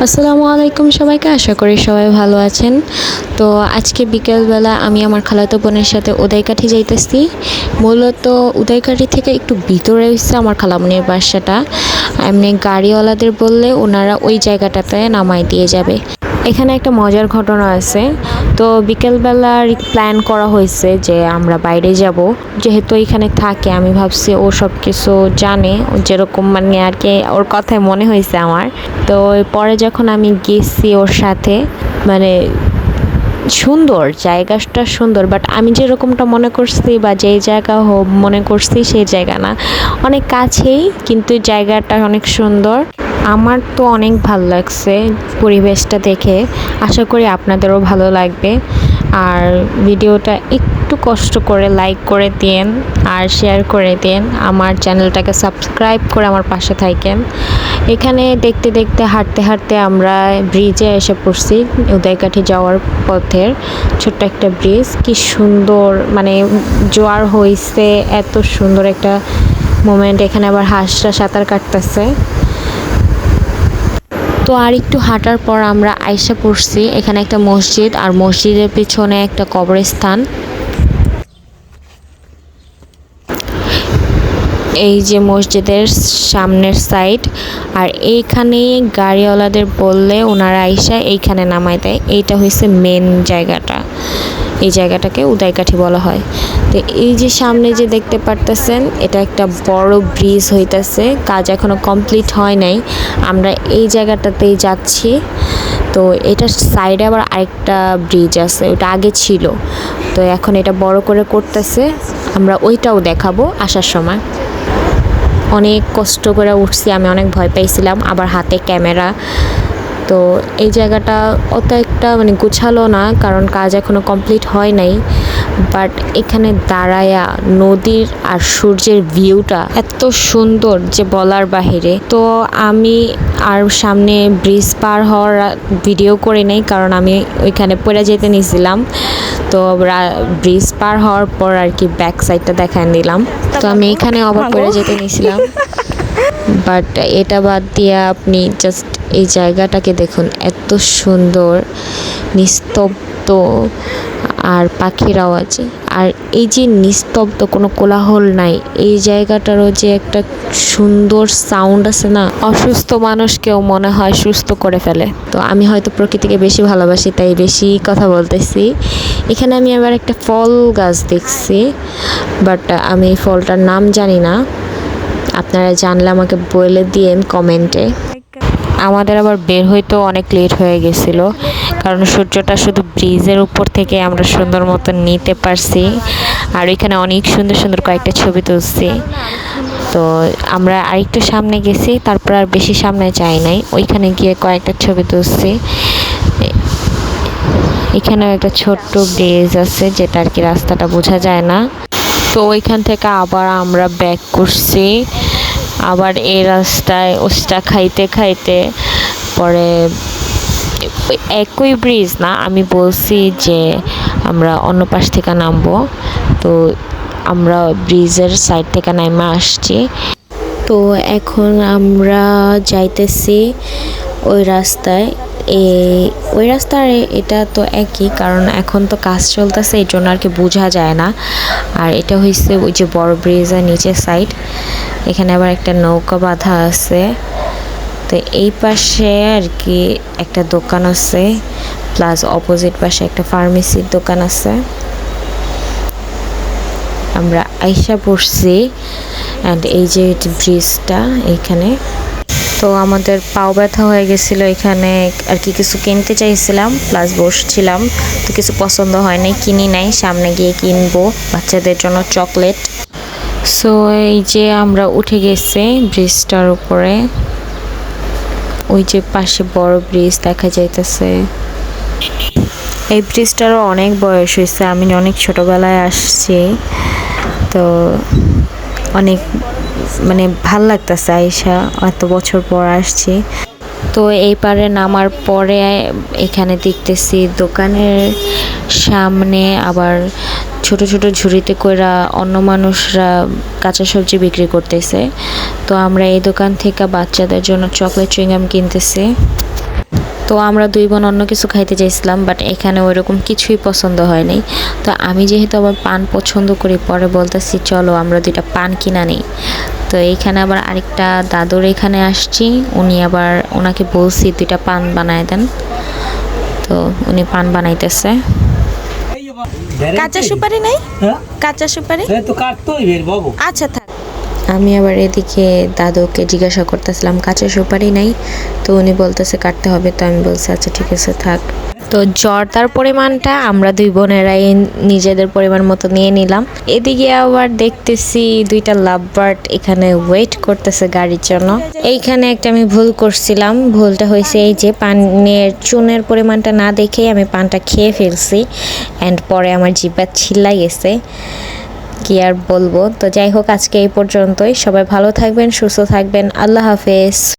আসসালামু আলাইকুম সবাইকে, আশা করি সবাই ভালো আছেন। তো আজকে বিকেলবেলা আমি আমার খালাতো বোনের সাথে উদয়কাঠি যাইতেছি। মূলত উদয়কাঠি থেকে একটু ভিতরে হচ্ছে আমার খালামণির বাসাটা। এমনি গাড়িওয়ালাদের বললে ওনারা ওই জায়গাটাতে নামাই দিয়ে যাবে। এখানে একটা মজার ঘটনা আছে। তো বিকেলবেলার প্ল্যান করা হয়েছে যে আমরা বাইরে যাব, যেহেতু এখানে থাকে আমি ভাবছি ও সব কিছু জানে, যেরকম মানে আর কি ওর কথায় মনে হয়েছে আমার। তো পরে যখন আমি গেছি ওর সাথে, মানে সুন্দর, জায়গাটা সুন্দর, বাট আমি যেরকমটা মনে করছি বা যেই জায়গা মনে করছি সেই জায়গা না, অনেক কাছেই, কিন্তু জায়গাটা অনেক সুন্দর। আমার তো অনেক ভালো লাগছে পরিবেশটা দেখে। আশা করি আপনাদেরও ভালো লাগবে। আর ভিডিওটা একটু কষ্ট করে লাইক করে দিন আর শেয়ার করে দিন, আমার চ্যানেলটাকে সাবস্ক্রাইব করে আমার পাশে থাকেন। এখানে দেখতে দেখতে হাঁটতে হাঁটতে আমরা ব্রিজে এসে পড়ছি, উদয়কাঠি যাওয়ার পথের ছোট্ট একটা ব্রিজ। কি সুন্দর, মানে জোয়ার হয়েছে, এত সুন্দর একটা মোমেন্ট। এখানে আবার হাঁসরা সাঁতার কাটতেছে। তো আর একটু হাঁটার পর আমরা আইসা পড়ছি এখানে একটা মসজিদ, আর মসজিদের পিছনে একটা কবরস্থান। এই যে মসজিদের সামনের সাইড, আর এইখানে গাড়িওয়ালাদের বললে ওনারা আইসা এইখানে নামাই দেয়। এইটা হচ্ছে মেন জায়গাটা, এই জায়গাটাকে উদয়কাঠি বলা হয়। তো এই যে সামনে যে দেখতে পারতেছেন, এটা একটা বড় ব্রিজ হইতেছে, কাজ এখনো কমপ্লিট হয় নাই। আমরা এই জায়গাটাতেই যাচ্ছি। তো এটার সাইডে আবার আরেকটা ব্রিজ আছে, ওটা আগে ছিল, তো এখন এটা বড় করে করতেছে। আমরা ওইটাও দেখাবো আসার সময়। অনেক কষ্ট করে উঠছি, আমি অনেক ভয় পাইছিলাম, আবার হাতে ক্যামেরা। তো এই জায়গাটা অত একটা মানে গুছালো না, কারণ কাজ এখনো কমপ্লিট হয় নাই। বাট এখানে দাঁড়ায়া নদীর আর সূর্যের ভিউটা এত সুন্দর যে বলার বাহিরে। তো আমি আর সামনে ব্রিজ পার হওয়ার ভিডিও করে নেই, কারণ আমি ওইখানে পড়ে যেতে নিয়েছিলাম। তো ব্রিজ পার হওয়ার পর আর কি ব্যাক সাইডটা দেখায় নিলাম। তো আমি এখানে আবার পড়ে যেতে নিয়েছিলাম। বাট এটা বাদ দিয়ে আপনি জাস্ট এই জায়গাটাকে দেখুন, এত সুন্দর, নিস্তব্ধ, আর পাখির আওয়াজ, আর এই যে নিস্তব্ধ, কোনো কোলাহল নাই। এই জায়গাটারও যে একটা সুন্দর সাউন্ড আছে না, অসুস্থ মানুষকেও মনে হয় সুস্থ করে ফেলে। তো আমি হয়তো প্রকৃতিকে বেশি ভালোবাসি, তাই বেশি কথা বলতেছি। এখানে আমি আবার একটা ফল গাছ দেখছি, বাট আমি এই ফলটার নাম জানি না। আপনারা জানলে আমাকে বলে দিয়েন কমেন্টে। আমাদের আবার বের হইতেও অনেক লেট হয়ে গেছিল, কারণ সূর্যটা শুধু ব্রিজের উপর থেকে আমরা সুন্দর মতো নিতে পারছি। আর ওইখানে অনেক সুন্দর সুন্দর কয়েকটা ছবি তুলছি। তো আমরা আরেকটু সামনে গেছি, তারপর আর বেশি সামনে যাই নাই, ওইখানে গিয়ে কয়েকটা ছবি তুলছি। এখানেও একটা ছোট্ট ব্রিজ আছে, যেটা আর কি রাস্তাটা বোঝা যায় না। তো ওইখান থেকে আবার আমরা ব্যাক করছি, আবার এই রাস্তায় ওস্টা খাইতে খাইতে পরে একই ব্রিজ না, আমি বলছি যে আমরা অন্য পাশ থেকে নামবো। তো আমরা ব্রিজের সাইড থেকে নামে আসছি। তো এখন আমরা যাইতেছি ওই রাস্তায়। ওই রাস্তার এটা তো একই, কারণ এখন তো কাজ চলতেছে, এই জন্য আর কি বোঝা যায় না। আর এটা হচ্ছে ওই যে বড় ব্রিজের নিচের সাইড। এখানে আবার একটা নৌকা বাঁধা আছে। তো এই পাশে আর কি একটা দোকান আছে, প্লাস অপোজিট পাশে একটা ফার্মেসির দোকান আছে। আমরা আইসা পড়ছি, অ্যান্ড এই যে ব্রিজটা এইখানে। তো আমাদের পাও ব্যথা হয়ে গেছিলো এখানে আর কি, কিছু কিনতে চাইছিলাম, প্লাস বসছিলাম, তো কিছু পছন্দ হয় নাই, কিনি নাই। সামনে গিয়ে কিনবো বাচ্চাদের জন্য চকলেট। সো এই যে আমরা উঠে গেছি ব্রিজটার উপরে, ওই যে পাশে বড় ব্রিজ দেখা যাইতেছে। এই ব্রিজটারও অনেক বয়স হয়েছে, আমি অনেক ছোটবেলায় আসছি, তো অনেক মানে ভাল লাগতেছে আইসা, এত বছর পর আসছি। তো এই পারে নামার পরে এখানে দেখতেছি দোকানের সামনে আবার ছোট ছোট ঝুড়িতে কইরা অন্য মানুষরা কাঁচা সবজি বিক্রি করতেছে। তো আমরা এই দোকান থেকে বাচ্চাদের জন্য চকলেট চুইংগাম কিনতেছি। তো আমরা দুই বোন অন্য কিছু খাইতে চাইছিলাম, বাট এখানে ওইরকম কিছুই পছন্দ হয় নাই। তো আমি যেহেতু আবার পান পছন্দ করি, পরে বলতেছি চলো আমরা দুইটা পান কিনা নিই। তো এইখানে আবার আরেকটা দাদুর এখানে আসছি, উনি আবার ওনাকে বলছি দুইটা পান বানায় দেন, তো উনি পান বানাইতেছে। কাঁচা সুপারি নাই? কাঁচা সুপারি তো কাটতেই বের বাবু। আচ্ছা থাক। আমি আবার এদিকে দাদুকে জিজ্ঞাসা করতেছিলাম কাঁচা সুপারি নাই, তো উনি বলতেছে কাটতে হবে, তো আমি বলছি আচ্ছা ঠিক আছে থাক। তো জর্দার পরিমাণটা আমরা দুই বোনেরাই নিজেদের পরিমাণ মতো নিয়ে নিলাম। এদিকে আবার দেখতেছি দুইটা লাভ বার্ড এখানে ওয়েট করতেছে গাড়ির জন্য। এইখানে একটা আমি ভুল করছিলাম, ভুলটা হয়েছে এই যে পানের চুনের পরিমাণটা না দেখেই আমি পানটা খেয়ে ফেলছি, অ্যান্ড পরে আমার জিহ্বা ছিল্লাই গেছে, কি আর বলবো। তো যাই হোক, আজকে এই পর্যন্তই। সবাই ভালো থাকবেন, সুস্থ থাকবেন, আল্লাহ হাফেজ।